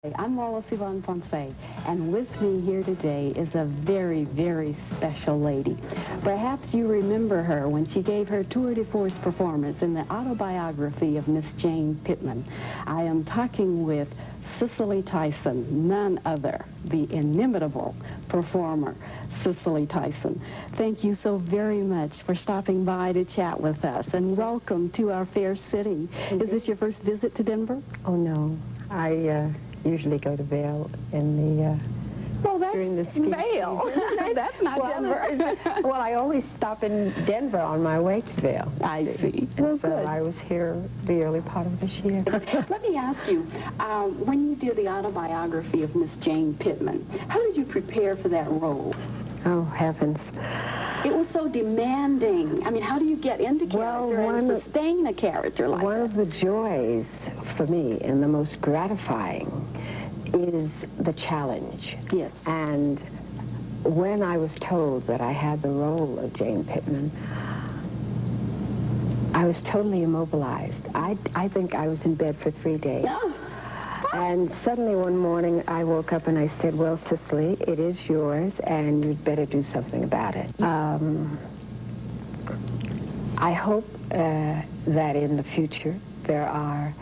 I'm Wallace Yvonne Ponce, and with me here today is a very, very special lady. Perhaps you remember her when she gave her tour de force performance in the autobiography of Miss Jane Pittman. I am talking with Cicely Tyson, none other, the inimitable performer, Cicely Tyson. Thank you so very much for stopping by to chat with us, and welcome to our fair city. Is this your first visit to Denver? Oh, no. I usually go to Vail in the during the ski Vail. That's not Denver. Well, I always stop in Denver on my way to Vail. I see. And Well, so good. I was here the early part of this year. Let me ask you, when you did the autobiography of Miss Jane Pittman, how did you prepare for that role? Oh, heavens. It was so demanding. I mean, how do you get into character and sustain a character like One that? of the joys for me and the most gratifying is the challenge. Yes. And when I was told that I had the role of Jane Pittman, I was totally immobilized. I think I was in bed for 3 days. And suddenly one morning I woke up and I said, well, Cicely, it is yours and you'd better do something about it. I hope that in the future there are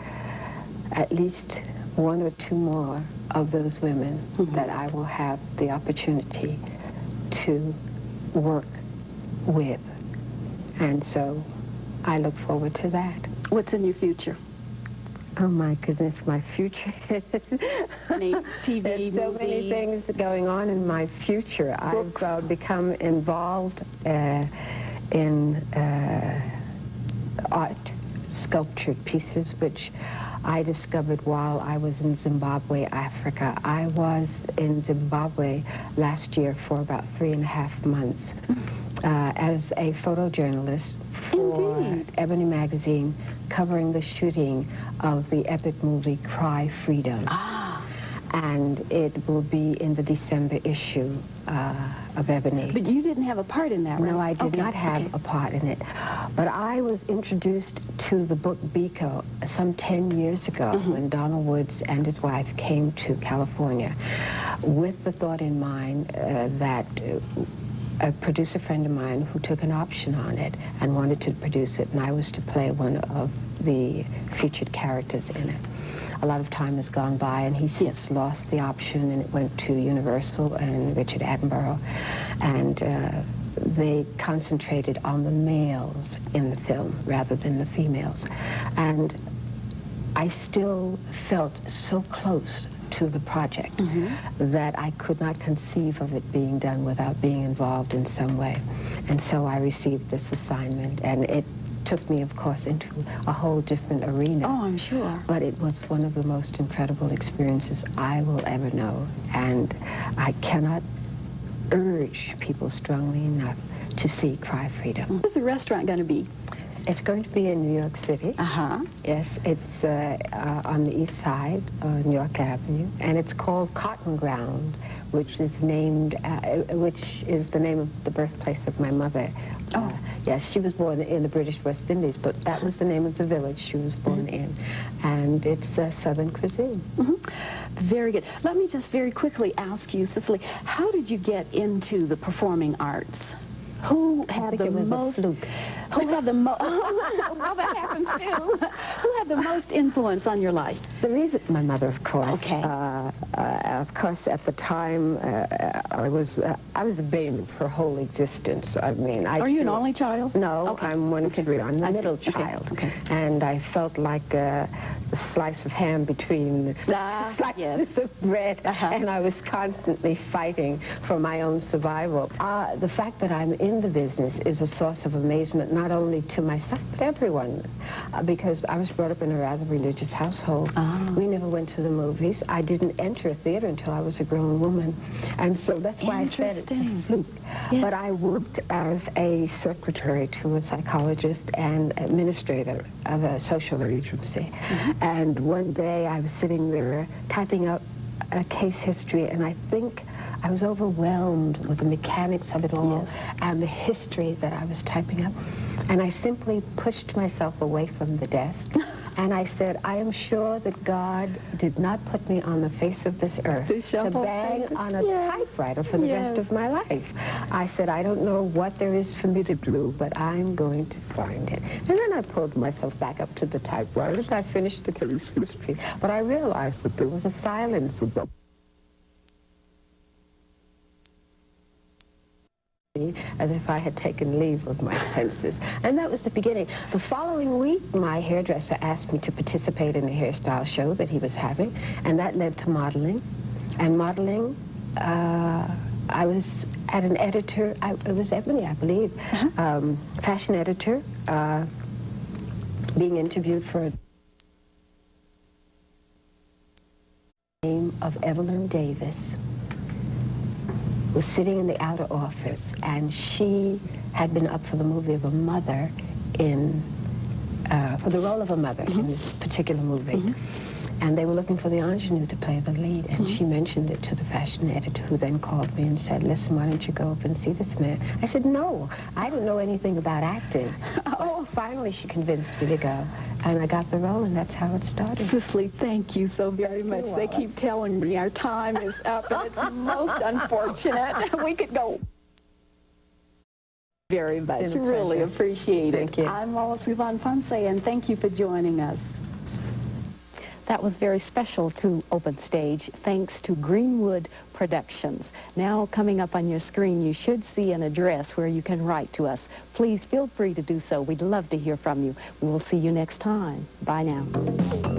at least 1 or 2 more of those women that I will have the opportunity to work with. And so I look forward to that. What's in your future? Oh my goodness, my future. Any TV, There's so many things going on in my future. Books. I've become involved in art, sculptured pieces, which I discovered while I was in Zimbabwe, Africa. I was in Zimbabwe last year for about 3.5 months as a photojournalist for Indeed. Ebony Magazine, covering the shooting of the epic movie Cry Freedom. And it will be in the December issue of Ebony. But you didn't have a part in that, right? No, I did not have a part in it. But I was introduced to the book Biko some 10 years ago when Donald Woods and his wife came to California with the thought in mind that a producer friend of mine who took an option on it and wanted to produce it, and I was to play one of the featured characters in it. A lot of time has gone by, and he since lost the option, and it went to Universal and Richard Attenborough, and they concentrated on the males in the film rather than the females. And I still felt so close to the project that I could not conceive of it being done without being involved in some way. And so I received this assignment, and it took me, of course, into a whole different arena. Oh, I'm sure. But it was one of the most incredible experiences I will ever know, and I cannot urge people strongly enough to see Cry Freedom. Where's the restaurant going to be? It's going to be in New York City. Yes, it's on the east side of New York Avenue, and it's called Cotton Ground, which is named, which is the name of the birthplace of my mother. Yes, she was born in the British West Indies, but that was the name of the village she was born in, and it's Southern cuisine. Very good. Let me just very quickly ask you, Cicely, how did you get into the performing arts? Who had the most? Who had the most? Well, that happens too. Who had the most influence on your life? The reason, my mother, of course. Okay. Of course, at the time, I was a baby for her whole existence. I mean, Are you an only child? No, Okay. I'm one of 3. I'm the middle child. Okay. And I felt like a slice of ham between slices of bread, and I was constantly fighting for my own survival. The fact that I'm in the business is a source of amazement, not only to myself, but everyone, because I was brought up in a rather religious household. We never went to the movies. I didn't enter a theater until I was a grown woman, and so that's why I said it's a fluke. Yes. But I worked as a secretary to a psychologist and administrator of a social agency. And one day I was sitting there typing up a case history, and I think I was overwhelmed with the mechanics of it all and the history that I was typing up. And I simply pushed myself away from the desk And I said, I am sure that God did not put me on the face of this earth to bang on a typewriter for the rest of my life. I said, I don't know what there is for me to do, but I'm going to find it. And then I pulled myself back up to the typewriter and I finished the case. But I realized that there was a silence. As if I had taken leave of my senses. And that was the beginning. The following week, my hairdresser asked me to participate in a hairstyle show that he was having, and that led to modeling. And modeling, I was at an editor, it was Ebony, I believe, fashion editor, being interviewed for a name of Evelyn Davis. Was sitting in the outer office, and she had been up for the movie of a mother for the role of a mother in this particular movie. And they were looking for the ingenue to play the lead, and she mentioned it to the fashion editor, who then called me and said, listen, why don't you go up and see this man? I said, no, I don't know anything about acting. Oh, finally she convinced me to go, and I got the role, and that's how it started. Cicely, thank you so very much. They keep telling me our time is up, and it's most unfortunate. We could go very much. Really appreciate it. Thank you. I'm Lois Yvonne Ponce, and thank you for joining us. That was very special to Open Stage, thanks to Greenwood Productions. Now, coming up on your screen, you should see an address where you can write to us. Please feel free to do so. We'd love to hear from you. We will see you next time. Bye now.